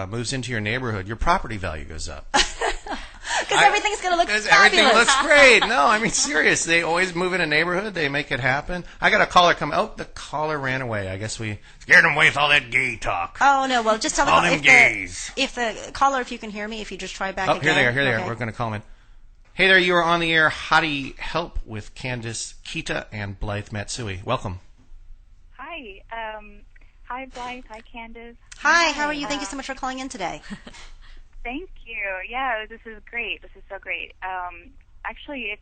moves into your neighborhood, your property value goes up. Because everything's going to look fabulous. Everything looks great. No, I mean, serious. They always move in a neighborhood. They make it happen. I got a caller come. Oh, the caller ran away. I guess we scared him away with all that gay talk. Oh, no. Well, just tell all them them gays. If the caller, if you can hear me, if you just try back again. Here they are. Here they are. We're going to call them in. Hey there. You are on the air. Hottie Help with Candace Kita and Blythe Matsui. Welcome. Hi. Hi, Blythe. Hi, Candace. Hi. How are you? Thank you so much for calling in today. Thank you. Yeah, this is great. This is so great. Actually,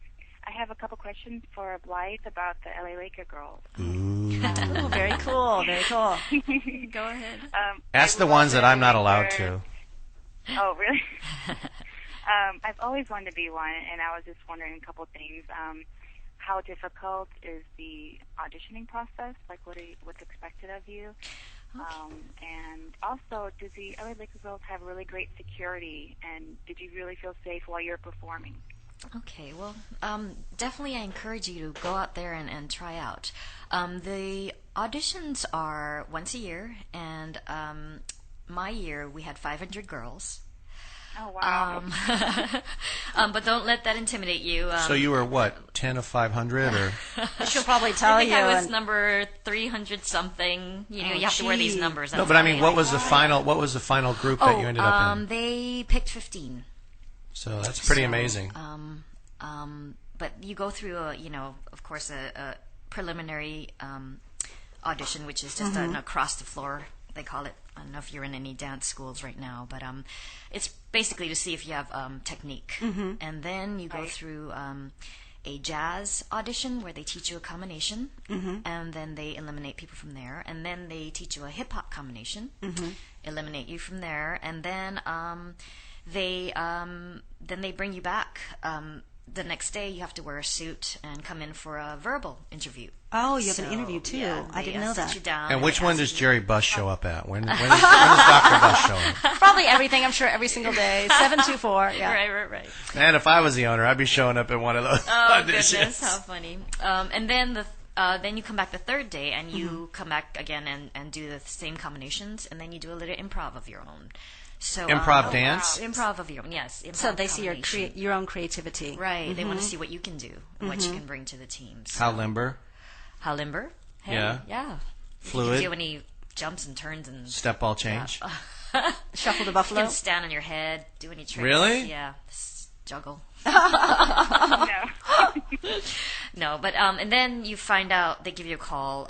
I have a couple questions for Blythe about the LA Laker girls. Ooh, very cool. Very cool. Go ahead. Ask the ones that I'm not allowed to. Oh, really? I've always wanted to be one, and I was just wondering a couple things. How difficult is the auditioning process? Like, what's expected of you? And also, do the LA Lakers girls have really great security, and did you really feel safe while you're performing? Okay, well, definitely I encourage you to go out there and try out. The auditions are once a year, and my year we had 500 girls. Oh, wow. But don't let that intimidate you. So you were, what, 10 of 500? Or? She'll probably tell I think you. I was number 300-something. You know, you have to wear these numbers. No, but I mean, what was the final group that you ended up in? They picked 15. So that's pretty amazing. But you go through, of course, a preliminary audition, which is just an across-the-floor, they call it. I don't know if you're in any dance schools right now, but it's basically to see if you have technique. And then you go through a jazz audition where they teach you a combination, and then they eliminate people from there. And then they teach you a hip-hop combination, eliminate you from there. And then they bring you back. The next day you have to wear a suit and come in for a verbal interview. Oh, you have an interview too. Yeah, I didn't know that. Sit you down And which one does Jerry Buss show up at? When does Dr. Buss show up? Probably everything, I'm sure, every single day. 724. Yeah. Right. And if I was the owner, I'd be showing up at one of those Oh, auditions. goodness, how funny. And then then you come back the third day, and you come back again and do the same combinations, and then you do a little improv of your own. So improv dance? Wow. Improv of your own, yes. So they see your own creativity. Right. They want to see what you can do and what you can bring to the team. So. How limber? How limber? Hey, yeah. Fluid? You can do any jumps and turns and... Step ball change? Yeah. Shuffle the buffalo? You can stand on your head, do any tricks. Really? Yeah. Juggle. No. No, but and then you find out, they give you a call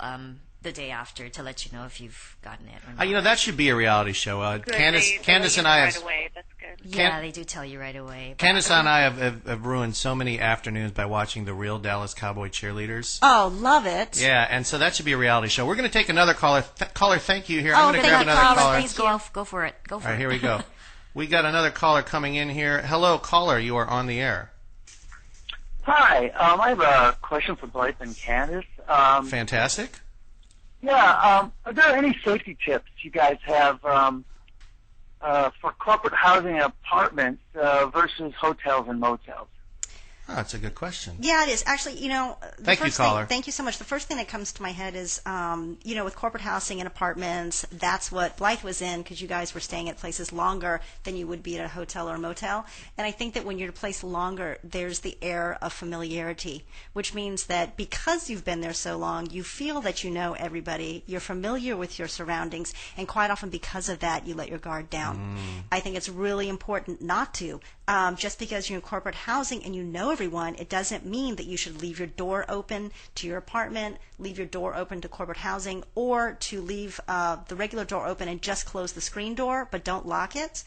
the day after to let you know if you've gotten it or not. That should be a reality show. Candace and I have... Right away. That's good. Yeah, they do tell you right away. Candace and I have ruined so many afternoons by watching the real Dallas Cowboy cheerleaders. Oh, love it. Yeah, and so that should be a reality show. We're going to take another caller. Caller, thank you. Here, I'm going to thank grab you, another caller. Please go for it. Go for it. All right, here we go. We got another caller coming in here. Hello, caller. You are on the air. Hi. I have a question for Blythe and Candace. Fantastic. Yeah. Are there any safety tips you guys have for corporate housing and apartments versus hotels and motels? Oh, that's a good question. Yeah, it is. Actually, Thank you, caller. Thank you so much. The first thing that comes to my head is, with corporate housing and apartments, that's what Blythe was in, because you guys were staying at places longer than you would be at a hotel or a motel. And I think that when you're at a place longer, there's the air of familiarity, which means that because you've been there so long, you feel that you know everybody, you're familiar with your surroundings, and quite often because of that, you let your guard down. I think it's really important not to. Just because you're in corporate housing and you know everyone, it doesn't mean that you should leave your door open to your apartment, leave your door open to corporate housing, or to leave the regular door open and just close the screen door, but don't lock it.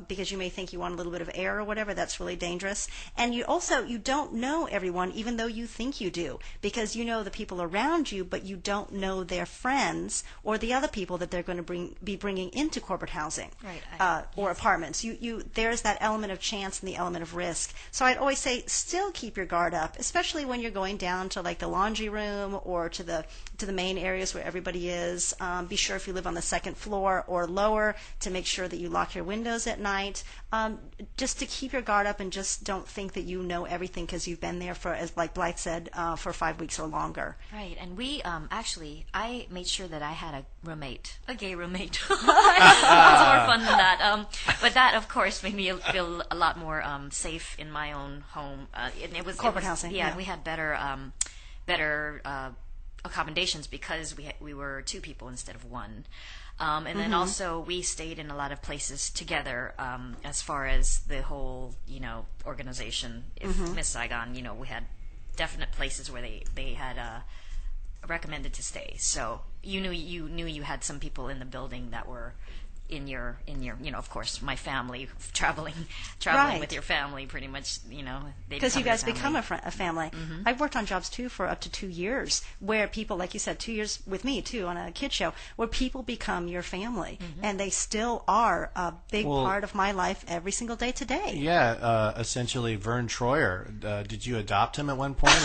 Because you may think you want a little bit of air or whatever. That's really dangerous. And you don't know everyone, even though you think you do, because you know the people around you, but you don't know their friends or the other people that they're going to be bringing into corporate housing, right, or apartments. There's that element of chance and the element of risk. So I'd always say still keep your guard up, especially when you're going down to like the laundry room or to the main areas where everybody is. Be sure if you live on the second floor or lower to make sure that you lock your windows at night, just to keep your guard up and just don't think that you know everything because you've been there for, as like Blythe said, for 5 weeks or longer. Right, and we I made sure that I had a gay roommate. It's more fun than But that, of course, made me feel a lot more safe in my own home. And it was Corporate housing, Yeah, yeah. we had better accommodations because we were two people instead of one. And then also we stayed in a lot of places together as far as the whole, organization. If Miss Saigon, we had definite places where they had recommended to stay. So you knew you had some people in the building that were in your of course my family traveling Right. with your family pretty much Because you guys become a a family. I've worked on jobs too for up to 2 years, where people, like you said, 2 years with me too on a kid show, where people become your family, and they still are a big part of my life every single day today. Yeah, essentially Vern Troyer. Did you adopt him at one point?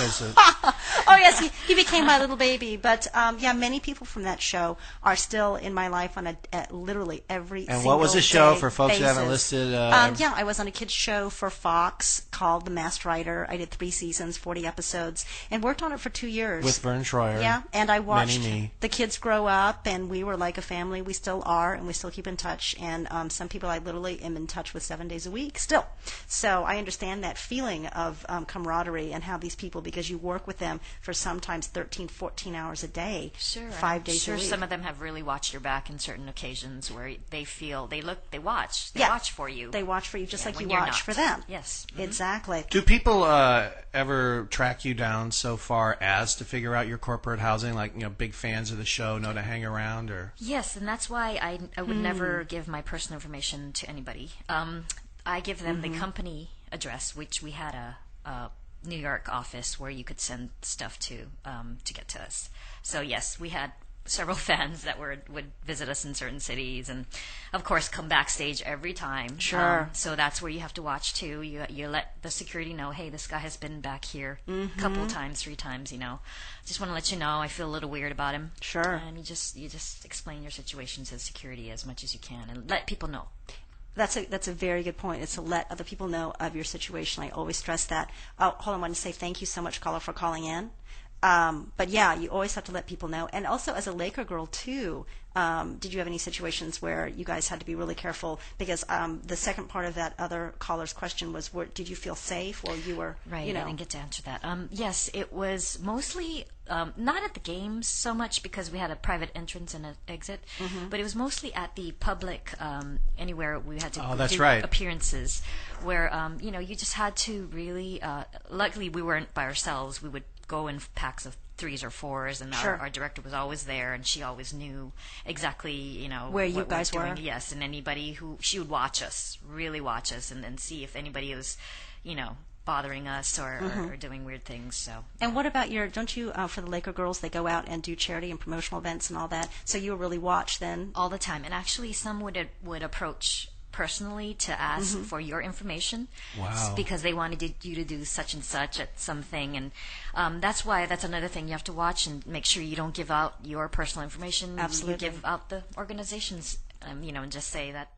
Oh yes, he became my little baby. But yeah, many people from that show are still in my life on a literally every And single what was the show day for folks who haven't basis. listed? Yeah, I was on a kids show for Fox called The Masked Rider. I did 3 seasons, 40 episodes, and worked on it for 2 years. With Vern Troyer. Yeah, and I watched Me. the kids grow up, and we were like a family. We still are, and we still keep in touch. And some people I literally am in touch with 7 days a week still. So I understand that feeling of camaraderie and how these people, because you work with them for sometimes 13, 14 hours a day, Sure. 5 days sure a week. Some of them have really watched your back in certain occasions where they watch Yeah. watch for you. They watch for you just like when you you're watch not. for them. Yes. Exactly. Do people ever track you down so far as to figure out your corporate housing? Like, big fans of the show, know to hang around, or? Yes, and that's why I would never give my personal information to anybody. I give them the company address, which we had a New York office where you could send stuff to get to us. So yes, we had several fans that would visit us in certain cities, and of course come backstage every time. Sure. So that's where you have to watch too. You let the security know, hey, this guy has been back here a couple times, 3 times. Just want to let you know I feel a little weird about him. Sure. And you just explain your situation to security as much as you can and let people know. That's a very good point. It's to let other people know of your situation. I always stress that. Oh, hold on, I want to say thank you so much, caller, for calling in. But yeah, you always have to let people know. And also, as a Laker girl too, did you have any situations where you guys had to be really careful? Because the second part of that other caller's question was, did you feel safe, or you were, Right, I didn't get to answer that. Yes, it was mostly not at the games so much because we had a private entrance and an exit, but it was mostly at the public, anywhere we had to that's do right. appearances, where you just had to really. Luckily, we weren't by ourselves. We would go in packs of 3s or 4s, and Sure. our director was always there, and she always knew exactly, where you what guys we're doing. were. Yes, and anybody she would watch us, really watch us, and then see if anybody was, bothering us or doing weird things. So. And what about don't you, for the Laker girls, they go out and do charity and promotional events and all that, so you really watch then? All the time, and actually some would approach personally to ask for your information. Wow. Because they wanted you to do such and such at something, and that's another thing you have to watch and make sure you don't give out your personal information. Absolutely. You give out the organization's, and just say that